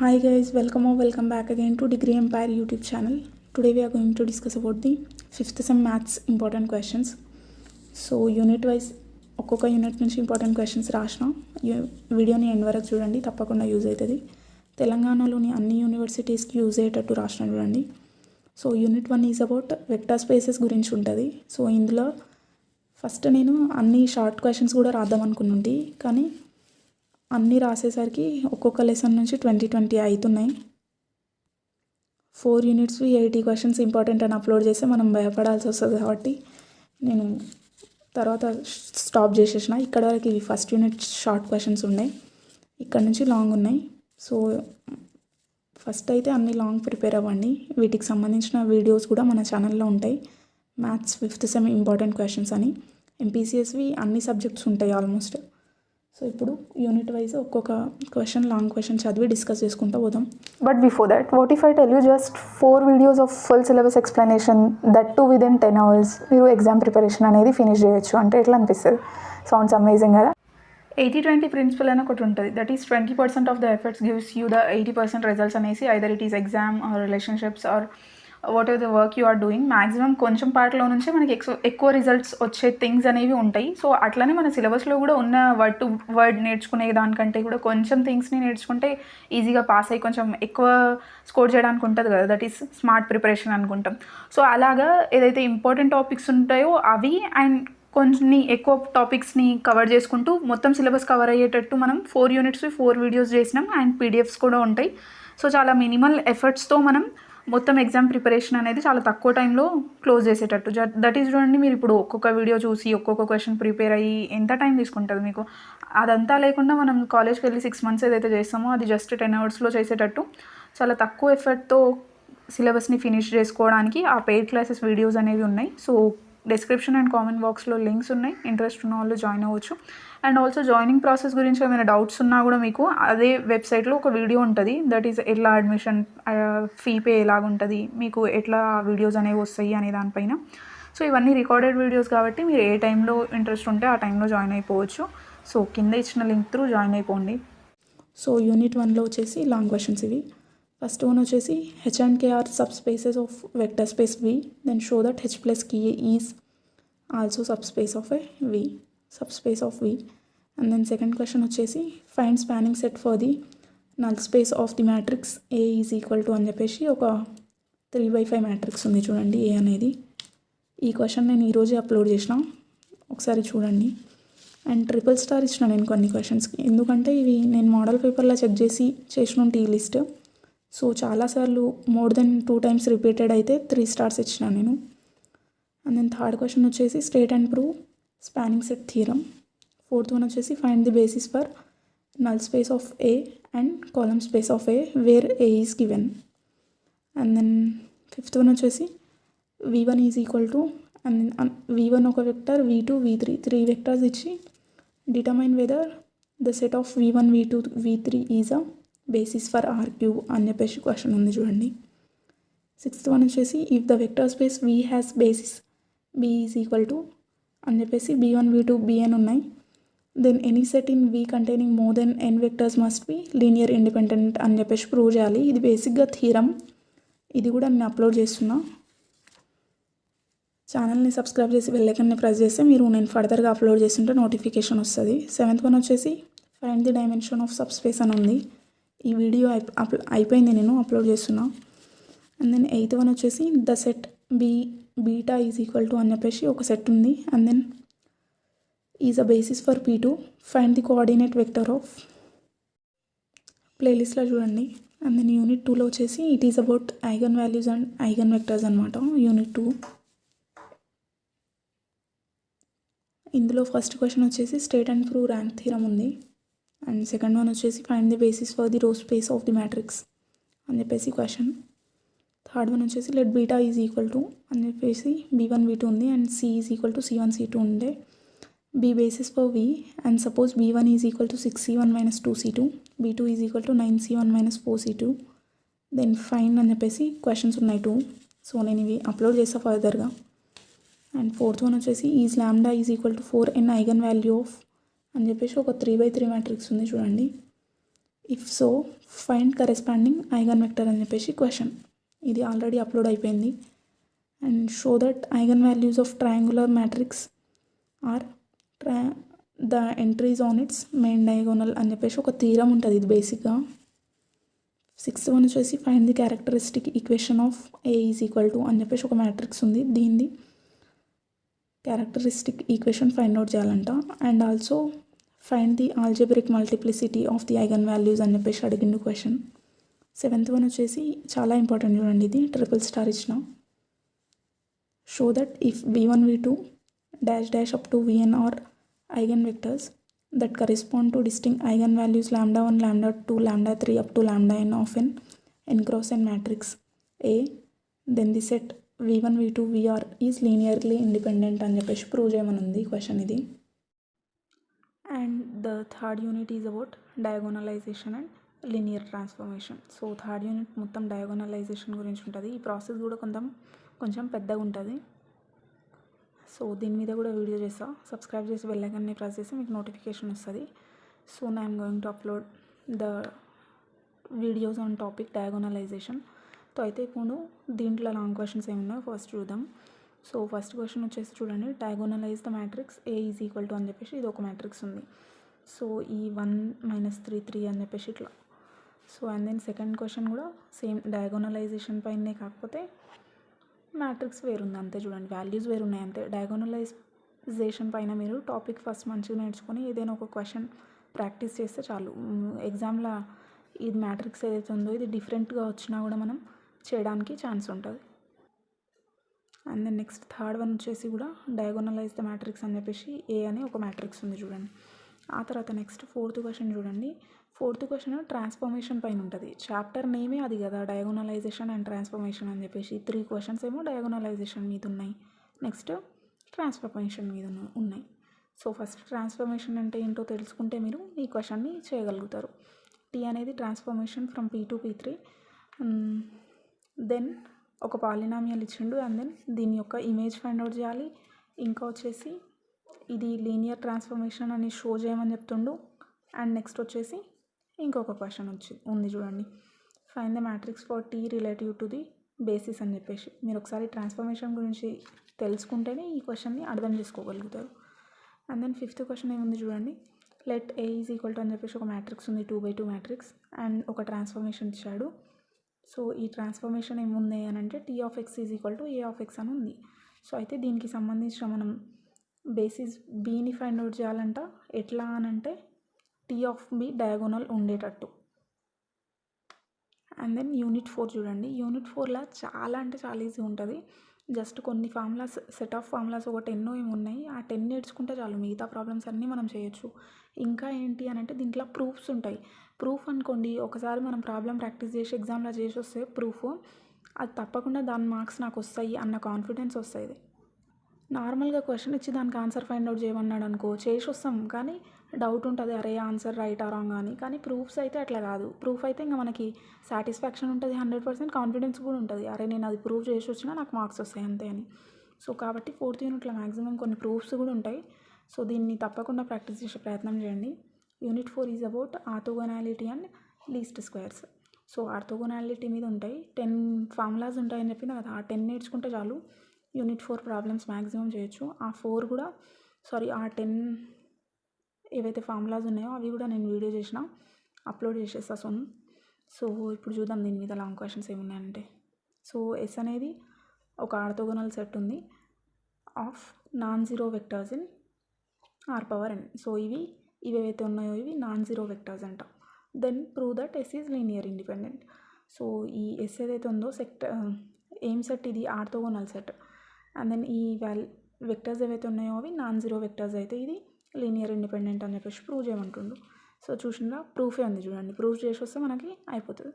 Hi guys, welcome back again to Degree Empire YouTube channel. Today we are going to discuss about the 5th sem maths important questions. So unit wise ఒక్కొక్క unit నుంచి important questions రాసిన వీడియోని end వరకు చూడండి, తప్పకుండా use అవుతుంది. తెలంగాణలోని అన్ని యూనివర్సిటీస్కి యూజ్ అయ్యేటట్టు రాసిన చూడండి. So unit 1 is about vector spaces గురించి ఉంటుంది. సో ఇందులో ఫస్ట్ నేను అన్ని షార్ట్ క్వశ్చన్స్ కూడా రాద్దాం అనుకున్నాను, కానీ అన్నీ రాసేసరికి ఒక్కొక్క లెసన్ నుంచి 20 అవుతున్నాయి. 4 యూనిట్స్వి 80 క్వశ్చన్స్ ఇంపార్టెంట్ అని అప్లోడ్ చేస్తే మనం భయపడాల్సి వస్తుంది, కాబట్టి నేను తర్వాత స్టాప్ చేసేసిన. ఇక్కడ వరకు ఇవి ఫస్ట్ యూనిట్ షార్ట్ క్వశ్చన్స్ ఉన్నాయి, ఇక్కడ నుంచి లాంగ్ ఉన్నాయి. సో ఫస్ట్ అయితే అన్ని లాంగ్ ప్రిపేర్ అవ్వండి. వీటికి సంబంధించిన వీడియోస్ కూడా మన ఛానల్లో ఉంటాయి. Maths 5th sem important questions అని ఎంపీసీఎస్వి అన్ని సబ్జెక్ట్స్ ఉంటాయి ఆల్మోస్ట్. సో ఇప్పుడు యూనిట్ వైజ్ ఒక్కొక్క క్వశ్చన్ లాంగ్ క్వశ్చన్ చదివి డిస్కస్ చేసుకుంటూ పోదాం. But before that, what if I tell you just 4 videos of full syllabus explanation, that too within 10 hours, మీరు exam preparation అనేది ఫినిష్ చేయొచ్చు అంటే ఎట్లా అనిపిస్తుంది? సౌండ్స్ అమేజింగ్ కదా. 80-20 ప్రిన్సిపల్ అని ఒకటి ఉంటుంది. That is 20% of the efforts gives you the 80% results అనేసి. Either it is exam or relationships or whatever the work you are doing, maximum కొంచెం పార్ట్లో నుంచే మనకి ఎక్కువ రిజల్ట్స్ వచ్చే థింగ్స్ అనేవి ఉంటాయి. సో అట్లనే మన సిలబస్లో కూడా ఉన్న వర్డ్ టు వర్డ్ నేర్చుకునే దానికంటే కూడా కొంచెం థింగ్స్ని నేర్చుకుంటే ఈజీగా పాస్ అయ్యి కొంచెం ఎక్కువ స్కోర్ చేయడానికి ఉంటుంది కదా. దట్ ఈస్ స్మార్ట్ ప్రిపరేషన్ అనుకుంటాం. సో అలాగా ఏదైతే ఇంపార్టెంట్ టాపిక్స్ ఉంటాయో అవి అండ్ కొన్ని ఎక్కువ టాపిక్స్ని కవర్ చేసుకుంటూ మొత్తం సిలబస్ కవర్ అయ్యేటట్టు మనం 4 యూనిట్స్ 4 వీడియోస్ చేసినాం అండ్ పీడిఎఫ్స్ కూడా ఉంటాయి. సో చాలా మినిమల్ ఎఫర్ట్స్తో మనం మొత్తం ఎగ్జామ్ ప్రిపరేషన్ అనేది చాలా తక్కువ టైంలో క్లోజ్ చేసేటట్టు. దట్ ఈస్ చూడండి, మీరు ఇప్పుడు ఒక్కొక్క వీడియో చూసి ఒక్కొక్క క్వశ్చన్ ప్రిపేర్ అయ్యి ఎంత టైం తీసుకుంటుంది మీకు. అదంతా లేకుండా మనం కాలేజ్కి వెళ్ళి 6 months ఏదైతే చేస్తామో అది జస్ట్ 10 hours చేసేటట్టు చాలా తక్కువ ఎఫర్ట్తో సిలబస్ని ఫినిష్ చేసుకోవడానికి ఆ పెయిడ్ క్లాసెస్ వీడియోస్ అనేవి ఉన్నాయి. సో డిస్క్రిప్షన్ అండ్ కామెంట్ బాక్స్లో లింక్స్ ఉన్నాయి, ఇంట్రెస్ట్ ఉన్న వాళ్ళు జాయిన్ అవ్వచ్చు. అండ్ ఆల్సో జాయినింగ్ ప్రాసెస్ గురించి ఏమైనా డౌట్స్ ఉన్నా కూడా మీకు అదే వెబ్సైట్లో ఒక వీడియో ఉంటుంది. దట్ ఈస్ ఎట్లా అడ్మిషన్ ఫీ పే ఎలాగుంటుంది, మీకు ఎట్లా వీడియోస్ అనేవి వస్తాయి అనే దానిపైన. సో ఇవన్నీ రికార్డెడ్ వీడియోస్ కాబట్టి మీరు ఏ టైంలో ఇంట్రెస్ట్ ఉంటే ఆ టైంలో జాయిన్ అయిపోవచ్చు. సో కింద ఇచ్చిన లింక్ త్రూ జాయిన్ అయిపోండి. సో యూనిట్ 1లో వచ్చేసి లాంగ్ క్వశ్చన్స్ ఇవి. ఫస్ట్ వన్ వచ్చేసి H and K are subspaces of vector space V, then show that H plus K is also subspace of a V, subspace of V. And then second question వచ్చేసి find spanning set for the null space of the matrix A is equal to అని చెప్పేసి ఒక 3/5 matrix ఉంది చూడండి ఏ అనేది. ఈ question నేను ఈరోజే అప్లోడ్ చేసిన, ఒకసారి చూడండి. అండ్ ట్రిపుల్ స్టార్ ఇచ్చిన నేను కొన్ని క్వశ్చన్స్కి, ఎందుకంటే ఇవి నేను మోడల్ పేపర్లో చెక్ చేసి చేసినట్టు ఈ లిస్ట్. సో చాలాసార్లు మోర్ దెన్ 2 times రిపీటెడ్ అయితే 3 stars ఇచ్చిన నేను. అండ్ దెన్ థర్డ్ క్వశ్చన్ వచ్చేసి state and prove spanning set theorem. Fourth one వచ్చేసి find the basis for null space of A and column space of A where A is given. And then fifth one వచ్చేసి v1 is equal to and v1 ఒక vector, v2 v3 3 vectors ఇచ్చి determine whether the set of v1 v2 v3 is a basis for r³ అని చెప్పేసి question ఉంది చూడండి. Sixth one వచ్చేసి if the vector space v has basis b is equal to అని చెప్పేసి b1 v2 bn ఉన్నాయి. Then any set in v containing more than n vectors must be linear independent అని చెప్పేసి prove చేయాలి. ఇది బేసిక్గా theorem. ఇది కూడా నేను అప్లోడ్ చేస్తున్నా. ఛానల్ని సబ్స్క్రైబ్ చేసి బెల్ ఐకాన్ని ప్రెస్ చేస్తే మీరు నేను ఫర్దర్గా అప్లోడ్ చేస్తుంటే నోటిఫికేషన్ వస్తుంది. సెవెంత్ వన్ వచ్చేసి find the dimension of sub space అని ఉంది. ఈ వీడియో అయిపోయింది, నేను అప్లోడ్ చేస్తున్నా. అండ్ దెన్ ఎయిత్ వన్ వచ్చేసి the set beta is equal to అని చెప్పేసి ఒక సెట్ ఉంది. And then is a basis for p2 find the coordinate vector of ప్లేలిస్ట్లో చూడండి. అండ్ దెన్ యూనిట్ 2లో వచ్చేసి it is about eigen values and eigen vectors అనమాట. యూనిట్ 2 ఇందులో ఫస్ట్ క్వశ్చన్ వచ్చేసి state and prove rank theorem ఉంది. And second one వచ్చేసి find the basis for the row space of the matrix అని చెప్పేసి question. Third one వచ్చేసి let beta is equal to అని చెప్పేసి b1 v2 ఉంది and c is equal to c1 c2 ఉండే. b basis for v and suppose b1 is equal to 6c1 minus 2c2, b2 is equal to 9c1 minus 4c2. Then find అని చెప్పేసి questions ఉన్నాయి 2. So నేను ఇవి upload చేస్తాను ఫర్దర్గా. And fourth one వచ్చేసి is lambda is equal to 4n eigen value of అని చెప్పేసి ఒక 3/3 మ్యాట్రిక్స్ ఉంది చూడండి. If so find corresponding eigen vector అని చెప్పేసి క్వశ్చన్. ఇది ఆల్రెడీ అప్లోడ్ అయిపోయింది. And show that eigen values of triangular matrix are the entries on its main diagonal అని చెప్పేసి ఒక థీరం ఉంటుంది. ఇది బేసిక్గా. 6th వన్ వచ్చేసి find the characteristic equation of A is equal to అని చెప్పేసి ఒక మ్యాట్రిక్స్ ఉంది. దీన్ని క్యారెక్టరిస్టిక్ ఈక్వేషన్ ఫైండ్ అవుట్ చేయాలంట. And also find the algebraic multiplicity of the eigen values అని చెప్పేసి అడిగిండు క్వశ్చన్. 7th వన్ వచ్చేసి చాలా ఇంపార్టెంట్ చూడండి. ఇది ట్రిపుల్ స్టార్ ఇచ్చిన. Show that if v1 v2 dash dash up to vn are eigenvectors that correspond to distinct eigenvalues lambda 1 lambda 2 lambda 3 up to lambda n of an n cross n matrix A, then the set v1 v2 vr is linearly independent అని చెప్పేసి prove చేయమని ఉంది question ఇది. And the third unit is about diagonalisation and linear transformation. So third unit మొత్తం diagonalisation గురించి ఉంటుంది. ఈ process కూడా కొంచెం పెద్దగా ఉంటుంది. సో దీని మీద కూడా వీడియో చేస్తా. సబ్స్క్రైబ్ చేసి బెల్ ఐకాన్ని ప్రెస్ చేసి మీకు నోటిఫికేషన్ వస్తుంది. So I'm going to upload the videos on topic diagonalisation. So అయితే ఇప్పుడు దీంట్లో లాంగ్ క్వశ్చన్స్ ఏమున్నాయో ఫస్ట్ చూద్దాం. సో ఫస్ట్ క్వశ్చన్ వచ్చేసి చూడండి, diagonalise the matrix A is equal to అని చెప్పేసి ఇది ఒక మ్యాట్రిక్స్ ఉంది. సో ఈ 1 - 3 3 అని చెప్పేసి ఇట్లా. So and then second question కూడా సేమ్ డయాగోనలైజేషన్ పైనే, కాకపోతే మ్యాట్రిక్స్ వేరుంది అంతే. చూడండి, వాల్యూస్ వేరున్నాయి అంతే. డయాగోనలైజేషన్ పైన మీరు టాపిక్ ఫస్ట్ మంచిగా నేర్చుకొని ఏదైనా ఒక క్వశ్చన్ ప్రాక్టీస్ చేస్తే చాలు. ఎగ్జామ్లో ఇది మ్యాట్రిక్స్ ఏదైతే ఉందో ఇది డిఫరెంట్గా వచ్చినా కూడా మనం చేయడానికి ఛాన్స్ ఉంటుంది. And then next third one వచ్చేసి కూడా డయాగోనలైజ్ ద మ్యాట్రిక్స్ అని చెప్పేసి ఏ అని ఒక మ్యాట్రిక్స్ ఉంది చూడండి. ఆ తర్వాత నెక్స్ట్ 4th క్వశ్చన్ చూడండి. 4th క్వశ్చన్ ట్రాన్స్ఫర్మేషన్ పైన ఉంటుంది. చాప్టర్ నేమే అది కదా, డయాగోనలైజేషన్ అండ్ ట్రాన్స్ఫర్మేషన్ అని చెప్పేసి 3 క్వశ్చన్స్ ఏమో డయాగోనలైజేషన్ మీద ఉన్నాయి, నెక్స్ట్ ట్రాన్స్ఫర్మేషన్ మీద ఉన్నాయి. సో ఫస్ట్ ట్రాన్స్ఫర్మేషన్ అంటే ఏంటో తెలుసుకుంటే మీరు ఈ క్వశ్చన్ని చేయగలుగుతారు. టీ అనేది transformation from P to P3. దెన్ ఒక పాలినామియల్ ఇచ్చిండు అండ్ దెన్ దీని యొక్క ఇమేజ్ ఫైండ్ అవుట్ చేయాలి. ఇంకా వచ్చేసి ఇది లీనియర్ ట్రాన్స్ఫర్మేషన్ అని షో చేయమని చెప్తుండు. అండ్ నెక్స్ట్ వచ్చేసి ఇంకొక క్వశ్చన్ ఉంది చూడండి, find the matrix for T relative to the basis అని చెప్పేసి. మీరు ఒకసారి ట్రాన్స్ఫర్మేషన్ గురించి తెలుసుకుంటేనే ఈ క్వశ్చన్ని అర్థం చేసుకోగలుగుతారు. అండ్ దెన్ 5th క్వశ్చన్ ఏముంది చూడండి, let A is equal to అని చెప్పేసి ఒక మ్యాట్రిక్స్ ఉంది, 2/2 మ్యాట్రిక్స్ అండ్ ఒక ట్రాన్స్ఫర్మేషన్ ఇచ్చాడు. సో ఈ ట్రాన్స్ఫర్మేషన్ ఏముంది అని అంటే T of X is equal to A of X అని ఉంది. సో అయితే దీనికి సంబంధించిన మనం బేసిస్ బీని ఫైండ్ అవుట్ చేయాలంట. ఎట్లా అని అంటే టీ ఆఫ్ బి డయాగోనల్ ఉండేటట్టు. అండ్ దెన్ యూనిట్ 4 చూడండి. యూనిట్ 4లో చాలా అంటే చాలా ఈజీ ఉంటుంది. జస్ట్ కొన్ని ఫార్ములాస్, సెట్ ఆఫ్ ఫార్ములాస్ ఒక 10 ఏమి ఉన్నాయి, ఆ 10 నేర్చుకుంటే చాలు, మిగతా ప్రాబ్లమ్స్ అన్నీ మనం చేయొచ్చు. ఇంకా ఏంటి అని అంటే దీంట్లో ప్రూఫ్స్ ఉంటాయి. ప్రూఫ్ అనుకోండి, ఒకసారి మనం ప్రాబ్లం ప్రాక్టీస్ చేసి ఎగ్జామ్లో చేసి వస్తే ప్రూఫ్, అది తప్పకుండా దాని మార్క్స్ నాకు వస్తాయి అన్న కాన్ఫిడెన్స్ వస్తుంది. నార్మల్గా క్వశ్చన్ ఇచ్చి దానికి ఆన్సర్ ఫైండ్ అవుట్ చేయమన్నాడు అనుకో, చేసి వస్తాం కానీ డౌట్ ఉంటుంది, అరే ఆన్సర్ రైట్ ఆ రాంగ్ అని. కానీ ప్రూఫ్స్ అయితే అట్లా కాదు. ప్రూఫ్ అయితే ఇంకా మనకి సాటిస్ఫాక్షన్ ఉంటుంది, 100% కాన్ఫిడెన్స్ కూడా ఉంటుంది, అరే నేను అది ప్రూవ్ చేసి వచ్చినా నాకు మార్క్స్ వస్తాయి అంతే అని. సో కాబట్టి 4th యూనిట్లో మ్యాక్సిమం కొన్ని ప్రూఫ్స్ కూడా ఉంటాయి. సో దీన్ని తప్పకుండా ప్రాక్టీస్ చేసే ప్రయత్నం చేయండి. Unit 4 is about orthogonality and least squares. So orthogonality మీద ఉంటాయి, 10 ఫార్ములాస్ ఉంటాయని చెప్పిన కదా, ఆ 10 నేర్చుకుంటే చాలు యూనిట్ 4 ప్రాబ్లమ్స్ మ్యాక్సిమం చేయొచ్చు. ఆ 10 ఏవైతే ఫార్ములాస్ ఉన్నాయో అవి కూడా నేను వీడియో చేసిన అప్లోడ్ చేసేస్తా సోన్. సో ఇప్పుడు చూద్దాం దీని మీద లాంగ్ క్వశ్చన్స్ ఏమున్నాయంటే. సో ఎస్ అనేది ఒక ఆర్థోగోనల్ సెట్ ఉంది of non zero vectors in R⁴n. So ఇవి ఏవైతే ఉన్నాయో ఇవి నాన్ జీరో వెక్టర్స్ అంట. Then prove that S is linear independent. So ఈ ఎస్ ఏదైతే ఉందో ఏం సెట్, ఇది ఆర్థోగోనల్ సెట్. అండ్ దెన్ ఈ వెక్టర్స్ ఏవైతే ఉన్నాయో అవి నాన్ జీరో వెక్టర్స్ అయితే ఇది లీనియర్ ఇండిపెండెంట్ అని చెప్పేసి ప్రూవ్ చేయమంటుండు. సో చూసినా ప్రూఫే ఉంది చూడండి, ప్రూవ్ చేసి వస్తే మనకి అయిపోతుంది.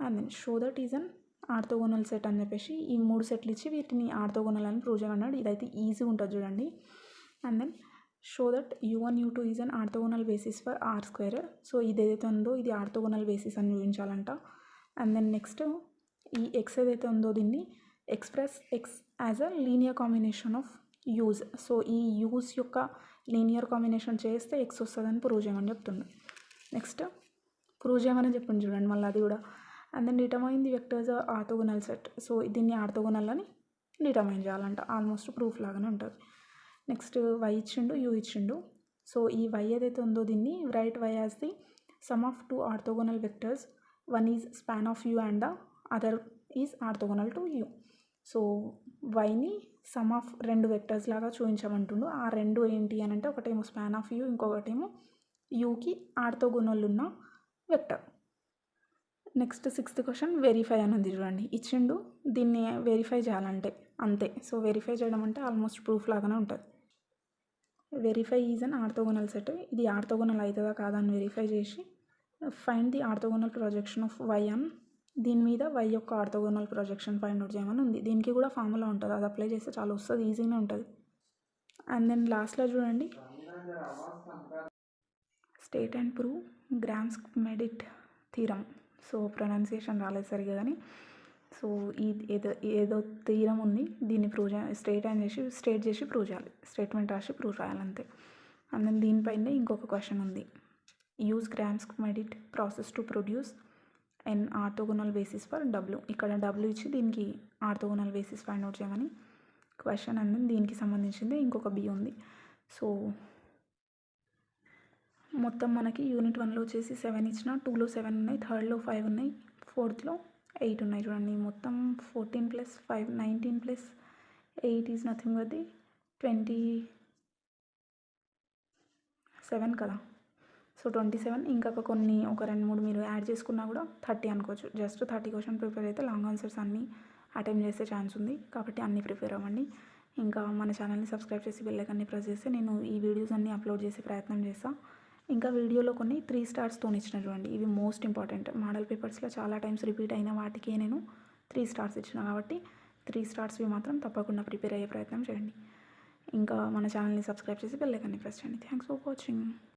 And then show that is an orthogonal set అని చెప్పేసి ఈ 3 సెట్లు ఇచ్చి వీటిని ఆర్థోగోనల్ అని ప్రూవ్ చేయమన్నాడు. ఇదైతే ఈజీ ఉంటుంది చూడండి. And then show that u1 u2 is an orthogonal basis for R². So ఇది ఏదైతే ఉందో ఇది ఆర్థోగోనల్ బేసిస్ అని చూపించాలంట. అండ్ దెన్ నెక్స్ట్ ఈ ఎక్స్ ఏదైతే ఉందో దీన్ని express X as a linear combination of u's. So ఈ యూజ్ యొక్క లీనియర్ కాంబినేషన్ చేస్తే ఎక్స్ వస్తుందని ప్రూవ్ చేయమని చెప్తుంది. నెక్స్ట్ ప్రూవ్ చేయమని చెప్పండి చూడండి మళ్ళీ అది కూడా. And then determine the vectors orthogonal set. So దీన్ని ఆర్థోగోనల్ అని డిటర్మైన్ చేయాలంట. ఆల్మోస్ట్ ప్రూఫ్ లాగానే ఉంటుంది. నెక్స్ట్ వై ఇచ్చిండు, యూ ఇచ్చిండు. సో ఈ వై ఏదైతే ఉందో దీన్ని write y as the sum of two orthogonal vectors. One is span of u and the other is orthogonal to u. So వైని సమ్ ఆఫ్ రెండు వెక్టర్స్ లాగా చూపించమంటుండు. ఆ రెండు ఏంటి అని అంటే ఒకటేమో స్పాన్ ఆఫ్ యూ, ఇంకొకటేమో యూకి ఆర్థోగోనల్ ఉన్న vector. Next 6th question verify అని ఉంది చూడండి. ఇచ్చిండు, దీన్ని వెరిఫై చేయాలంటే అంతే. సో వెరిఫై చేయడం అంటే ఆల్మోస్ట్ ప్రూఫ్ లాగానే ఉంటుంది. Verify is an orthogonal set. ఇది ఆర్థోగోనల్ అవుతుందా కాదా అని వెరిఫై చేసి find the orthogonal projection of y on. దీని మీద వై యొక్క ఆర్థోగోనల్ ప్రొజెక్షన్ ఫైండ్ అవుట్ చేయమని ఉంది. దీనికి కూడా ఫార్ములా ఉంటుంది, అది అప్లై చేస్తే చాలా వస్తుంది, ఈజీగానే ఉంటుంది. అండ్ దెన్ లాస్ట్లో చూడండి, state and prove Gram Schmidt theorem. So pronunciation రాలేదు సరిగా కానీ, సో ఈ ఏదో థీరం ఉంది, దీన్ని ప్రూవ్ చేయాలి. స్టేట్ చేసి ప్రూవ్ చేయాలి. స్టేట్మెంట్ రాసి ప్రూవ్ చేయాలి అంతే. అండ్ దెన్ దీనిపైన ఇంకొక క్వశ్చన్ ఉంది. Use Gram Schmidt process to produce an orthogonal basis for W. ఇక్కడ డబ్ల్యూ ఇచ్చి దీనికి ఆర్థోగోనల్ బేసిస్ ఫైండ్ అవుట్ చేయమని క్వశ్చన్. అండ్ దెన్ దీనికి సంబంధించింది ఇంకొక బి ఉంది. సో మొత్తం మనకి యూనిట్ 1లో వచ్చేసి 7 ఇచ్చిన, 2లో 7 ఉన్నాయి, 3rd లో 5 ఉన్నాయి, 4thలో 8 ఉన్నాయి. చూడండి మొత్తం 14 + 5 19 + 8 ఈజ్ నథింగ్ బట్ ది 27 కదా. సో 27, ఇంకా ఒక 2-3 మీరు యాడ్ చేసుకున్నా కూడా 30 అనుకోవచ్చు. జస్ట్ 30 క్వశ్చన్ ప్రిపేర్ అయితే లాంగ్ ఆన్సర్స్ అన్నీ అటెంప్ట్ చేసే ఛాన్స్ ఉంది. కాబట్టి అన్నీ ప్రిపేర్ అవ్వండి. ఇంకా మన ఛానల్ని సబ్స్క్రైబ్ చేసి బెల్ ఐకాన్ని ప్రెస్ చేస్తే నేను ఈ వీడియోస్ అన్నీ అప్లోడ్ చేసే ప్రయత్నం చేస్తాను. ఇంకా వీడియోలో కొన్ని 3 స్టార్స్తో ఇచ్చిన చూడండి, ఇవి మోస్ట్ ఇంపార్టెంట్. మోడల్ పేపర్స్లో చాలా టైమ్స్ రిపీట్ అయిన వాటికే నేను 3 స్టార్స్ ఇచ్చిన, కాబట్టి 3 స్టార్స్వి మాత్రం తప్పకుండా ప్రిపేర్ అయ్యే ప్రయత్నం చేయండి. ఇంకా మన ఛానల్ని సబ్స్క్రైబ్ చేసి బెల్ ఐకాన్ని ప్రెస్ చేయండి. Thanks for watching.